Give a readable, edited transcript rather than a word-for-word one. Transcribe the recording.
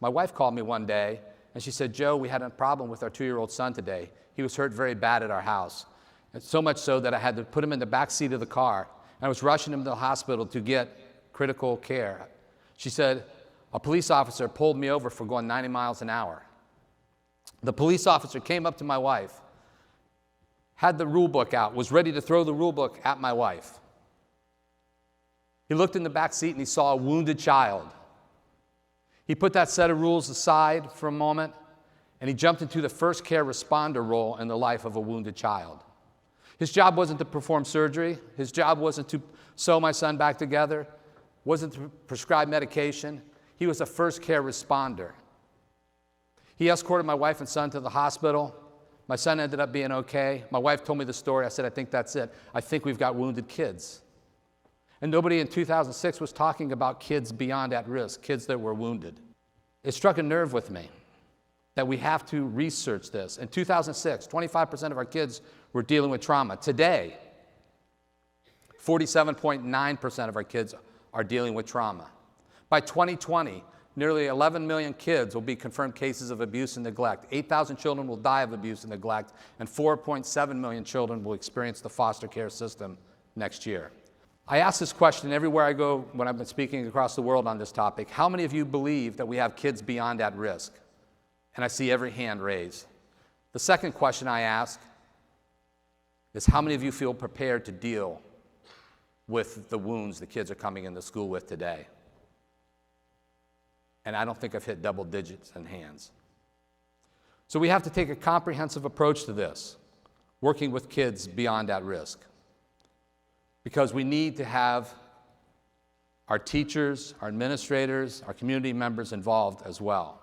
My wife called me one day, and she said, Joe, we had a problem with our 2-year-old son today. He was hurt very bad at our house. And so much so that I had to put him in the back seat of the car, and I was rushing him to the hospital to get critical care. She said, a police officer pulled me over for going 90 miles an hour. The police officer came up to my wife, had the rule book out, was ready to throw the rule book at my wife. He looked in the back seat and he saw a wounded child. He put that set of rules aside for a moment, and he jumped into the first care responder role in the life of a wounded child. His job wasn't to perform surgery. His job wasn't to sew my son back together, wasn't to prescribe medication. He was a first care responder. He escorted my wife and son to the hospital. My son ended up being okay. My wife told me the story. I said, I think that's it. I think we've got wounded kids. And nobody in 2006 was talking about kids beyond at risk, kids that were wounded. It struck a nerve with me that we have to research this. In 2006, 25% of our kids were dealing with trauma. Today, 47.9% of our kids are dealing with trauma. By 2020, nearly 11 million kids will be confirmed cases of abuse and neglect. 8,000 children will die of abuse and neglect, and 4.7 million children will experience the foster care system next year. I ask this question everywhere I go when I've been speaking across the world on this topic. How many of you believe that we have kids beyond at risk? And I see every hand raised. The second question I ask is, how many of you feel prepared to deal with the wounds the kids are coming into school with today? And I don't think I've hit double digits in hands. So we have to take a comprehensive approach to this, working with kids beyond at risk. Because we need to have our teachers, our administrators, our community members involved as well.